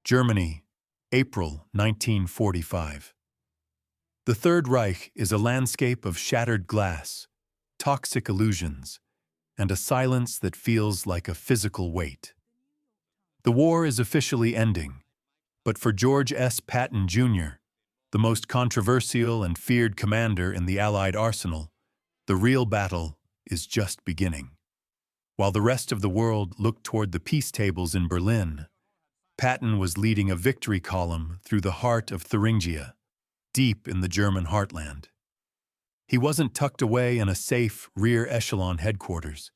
Germany, April 1945. The Third Reich is a landscape of shattered glass, toxic illusions, and a silence that feels like a physical weight. The war is officially ending, but for George S. Patton, Jr., the most controversial and feared commander in the Allied arsenal, the real battle is just beginning. While the rest of the world looked toward the peace tables in Berlin, Patton was leading a victory column through the heart of Thuringia, deep in the German heartland. He wasn't tucked away in a safe rear echelon headquarters.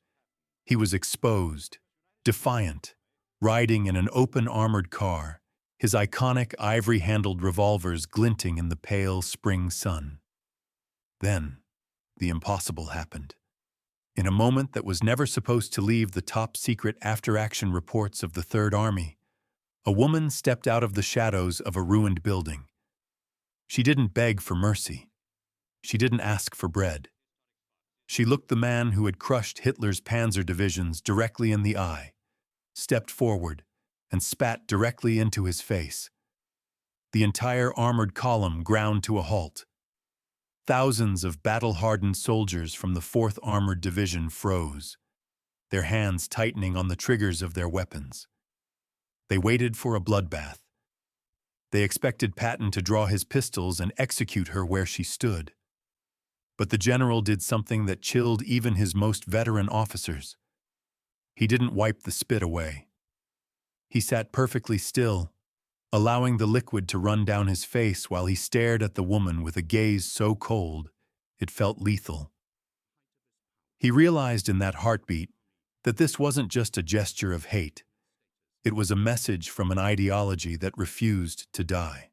He was exposed, defiant, riding in an open armored car, his iconic ivory-handled revolvers glinting in the pale spring sun. Then, the impossible happened. In a moment that was never supposed to leave the top-secret after-action reports of the Third Army, a woman stepped out of the shadows of a ruined building. She didn't beg for mercy. She didn't ask for bread. She looked the man who had crushed Hitler's panzer divisions directly in the eye, stepped forward, and spat directly into his face. The entire armored column ground to a halt. Thousands of battle-hardened soldiers from the 4th Armored Division froze, their hands tightening on the triggers of their weapons. They waited for a bloodbath. They expected Patton to draw his pistols and execute her where she stood. But the general did something that chilled even his most veteran officers. He didn't wipe the spit away. He sat perfectly still, allowing the liquid to run down his face while he stared at the woman with a gaze so cold it felt lethal. He realized in that heartbeat that this wasn't just a gesture of hate. It was a message from an ideology that refused to die.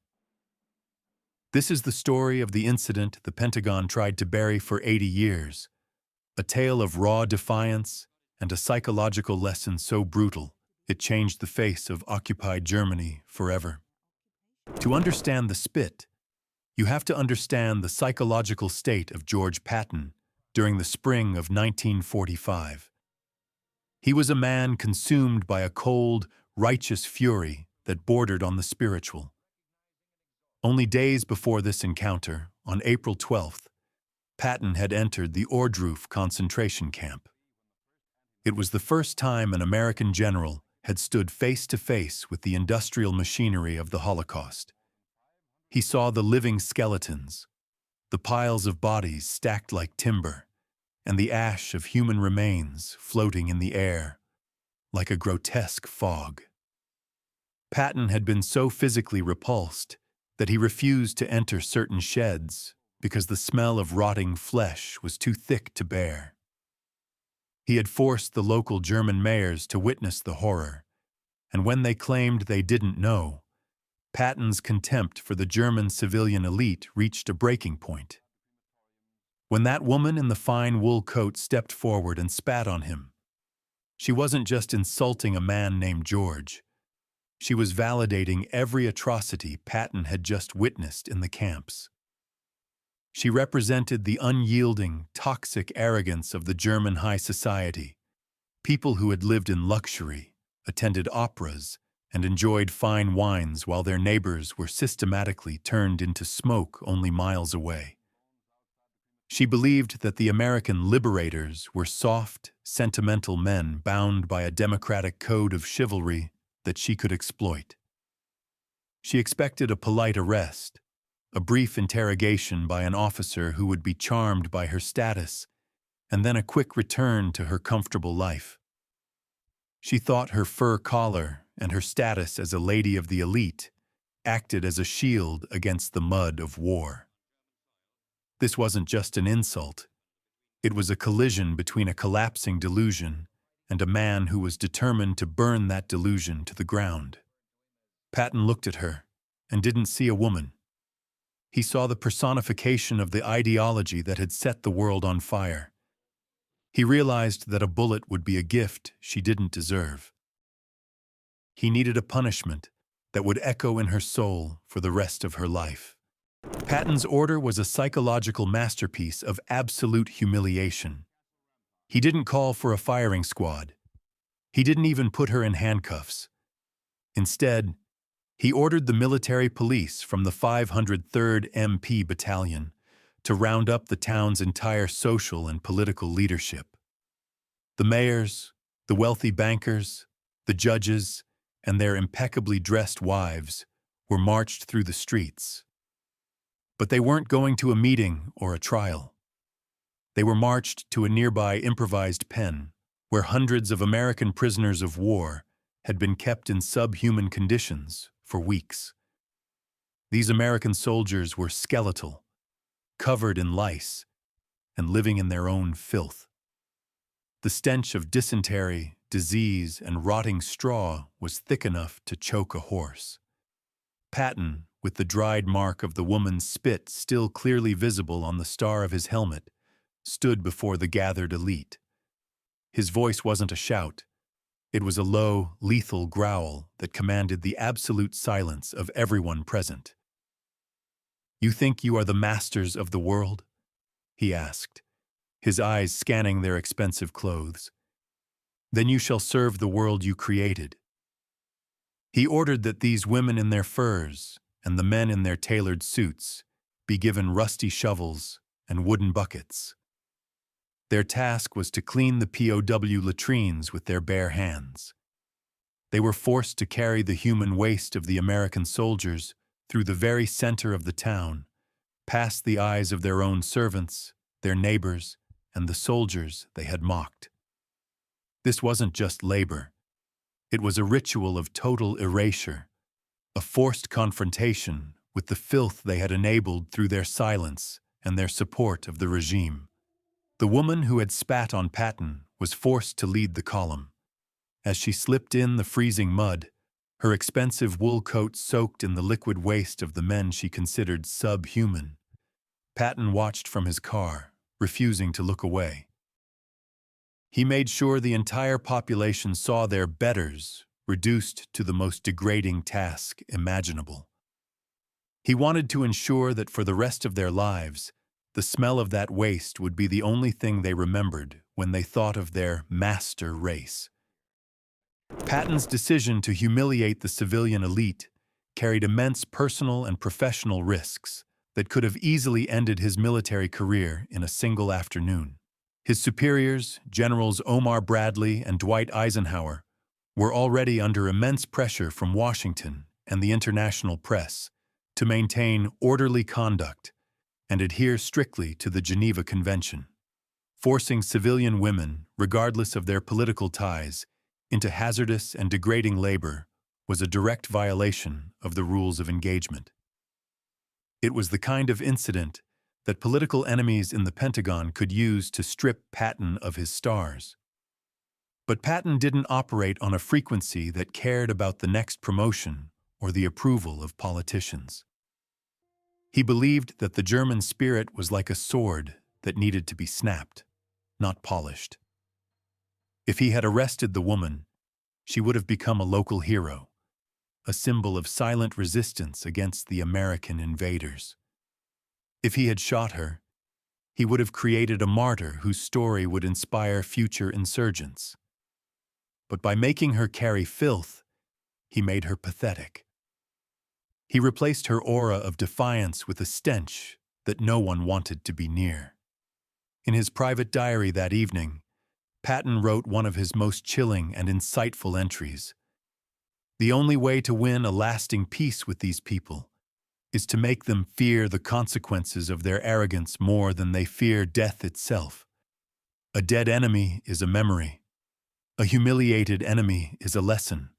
This is the story of the incident the Pentagon tried to bury for 80 years, a tale of raw defiance and a psychological lesson so brutal it changed the face of occupied Germany forever. To understand the spit, you have to understand the psychological state of George Patton during the spring of 1945. He was a man consumed by a cold, righteous fury that bordered on the spiritual. Only days before this encounter, on April 12th, Patton had entered the Ohrdruf concentration camp. It was the first time an American general had stood face to face with the industrial machinery of the Holocaust. He saw the living skeletons, the piles of bodies stacked like timber, and the ash of human remains floating in the air like a grotesque fog. Patton had been so physically repulsed that he refused to enter certain sheds because the smell of rotting flesh was too thick to bear. He had forced the local German mayors to witness the horror, and when they claimed they didn't know, Patton's contempt for the German civilian elite reached a breaking point. When that woman in the fine wool coat stepped forward and spat on him, she wasn't just insulting a man named George. She was validating every atrocity Patton had just witnessed in the camps. She represented the unyielding, toxic arrogance of the German high society, people who had lived in luxury, attended operas, and enjoyed fine wines while their neighbors were systematically turned into smoke only miles away. She believed that the American liberators were soft, sentimental men bound by a democratic code of chivalry that she could exploit. She expected a polite arrest, a brief interrogation by an officer who would be charmed by her status, and then a quick return to her comfortable life. She thought her fur collar and her status as a lady of the elite acted as a shield against the mud of war. This wasn't just an insult. It was a collision between a collapsing delusion and a man who was determined to burn that delusion to the ground. Patton looked at her and didn't see a woman. He saw the personification of the ideology that had set the world on fire. He realized that a bullet would be a gift she didn't deserve. He needed a punishment that would echo in her soul for the rest of her life. Patton's order was a psychological masterpiece of absolute humiliation. He didn't call for a firing squad. He didn't even put her in handcuffs. Instead, He ordered the military police from the 503rd MP Battalion to round up the town's entire social and political leadership. The mayors, the wealthy bankers, the judges, and their impeccably dressed wives were marched through the streets. But they weren't going to a meeting or a trial. They were marched to a nearby improvised pen where hundreds of American prisoners of war had been kept in subhuman conditions for weeks. These American soldiers were skeletal, covered in lice, and living in their own filth. The stench of dysentery, disease, and rotting straw was thick enough to choke a horse. Patton, with the dried mark of the woman's spit still clearly visible on the star of his helmet, stood before the gathered elite. His voice wasn't a shout. It was a low, lethal growl that commanded the absolute silence of everyone present. "You think you are the masters of the world?" he asked, his eyes scanning their expensive clothes. "Then you shall serve the world you created." He ordered that these women in their furs and the men in their tailored suits be given rusty shovels and wooden buckets. Their task was to clean the POW latrines with their bare hands. They were forced to carry the human waste of the American soldiers through the very center of the town, past the eyes of their own servants, their neighbors, and the soldiers they had mocked. This wasn't just labor. It was a ritual of total erasure, a forced confrontation with the filth they had enabled through their silence and their support of the regime. The woman who had spat on Patton was forced to lead the column. As she slipped in the freezing mud, her expensive wool coat soaked in the liquid waste of the men she considered subhuman, Patton watched from his car, refusing to look away. He made sure the entire population saw their betters reduced to the most degrading task imaginable. He wanted to ensure that for the rest of their lives, the smell of that waste would be the only thing they remembered when they thought of their master race. Patton's decision to humiliate the civilian elite carried immense personal and professional risks that could have easily ended his military career in a single afternoon. His superiors, Generals Omar Bradley and Dwight Eisenhower, were already under immense pressure from Washington and the international press to maintain orderly conduct and adhere strictly to the Geneva Convention. Forcing civilian women, regardless of their political ties, into hazardous and degrading labor was a direct violation of the rules of engagement. It was the kind of incident that political enemies in the Pentagon could use to strip Patton of his stars. But Patton didn't operate on a frequency that cared about the next promotion or the approval of politicians. He believed that the German spirit was like a sword that needed to be snapped, not polished. If he had arrested the woman, she would have become a local hero, a symbol of silent resistance against the American invaders. If he had shot her, he would have created a martyr whose story would inspire future insurgents. But by making her carry filth, he made her pathetic. He replaced her aura of defiance with a stench that no one wanted to be near. In his private diary that evening, Patton wrote one of his most chilling and insightful entries. "The only way to win a lasting peace with these people is to make them fear the consequences of their arrogance more than they fear death itself. A dead enemy is a memory. A humiliated enemy is a lesson."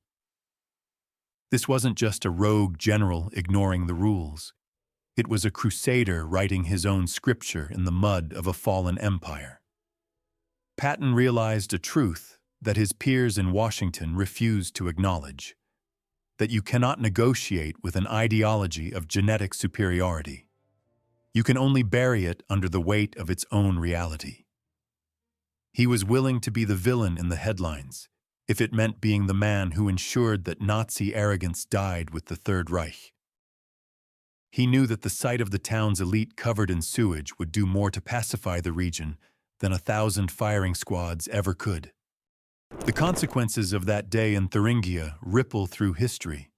This wasn't just a rogue general ignoring the rules. It was a crusader writing his own scripture in the mud of a fallen empire. Patton realized a truth that his peers in Washington refused to acknowledge: that you cannot negotiate with an ideology of genetic superiority. You can only bury it under the weight of its own reality. He was willing to be the villain in the headlines, if it meant being the man who ensured that Nazi arrogance died with the Third Reich. He knew that the sight of the town's elite covered in sewage would do more to pacify the region than 1,000 firing squads ever could. The consequences of that day in Thuringia ripple through history,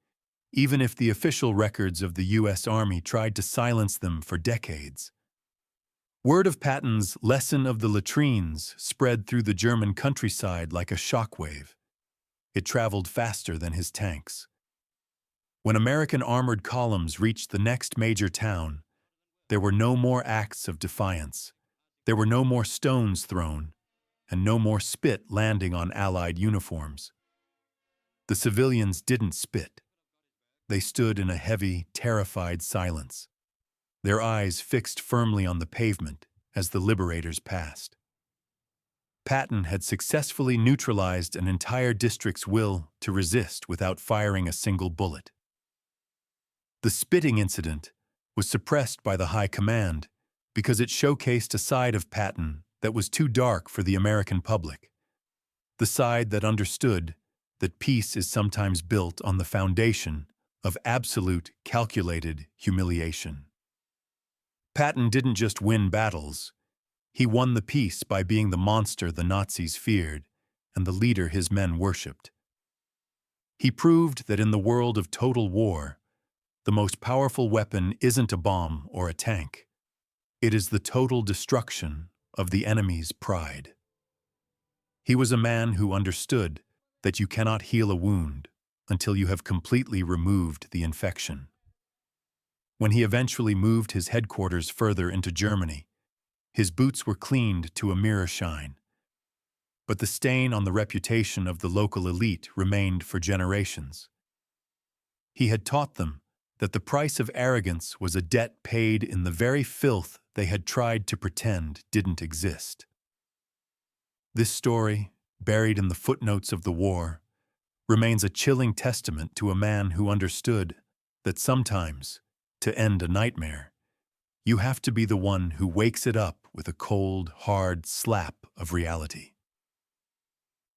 even if the official records of the U.S. Army tried to silence them for decades. Word of Patton's lesson of the Latrines spread through the German countryside like a shockwave. It traveled faster than his tanks. When American armored columns reached the next major town, there were no more acts of defiance. There were no more stones thrown, and no more spit landing on Allied uniforms. The civilians didn't spit. They stood in a heavy, terrified silence, their eyes fixed firmly on the pavement as the liberators passed. Patton had successfully neutralized an entire district's will to resist without firing a single bullet. The spitting incident was suppressed by the high command because it showcased a side of Patton that was too dark for the American public, the side that understood that peace is sometimes built on the foundation of absolute, calculated humiliation. Patton didn't just win battles. He won the peace by being the monster the Nazis feared and the leader his men worshipped. He proved that in the world of total war, the most powerful weapon isn't a bomb or a tank. It is the total destruction of the enemy's pride. He was a man who understood that you cannot heal a wound until you have completely removed the infection. When he eventually moved his headquarters further into Germany, his boots were cleaned to a mirror shine. But the stain on the reputation of the local elite remained for generations. He had taught them that the price of arrogance was a debt paid in the very filth they had tried to pretend didn't exist. This story, buried in the footnotes of the war, remains a chilling testament to a man who understood that sometimes, to end a nightmare, you have to be the one who wakes it up with a cold, hard slap of reality.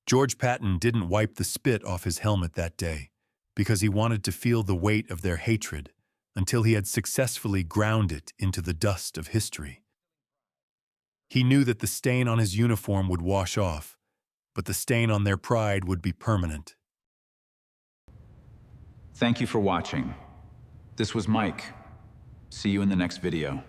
George Patton didn't wipe the spit off his helmet that day because he wanted to feel the weight of their hatred until he had successfully ground it into the dust of history. He knew that the stain on his uniform would wash off, but the stain on their pride would be permanent. Thank you for watching. This was Mike. See you in the next video.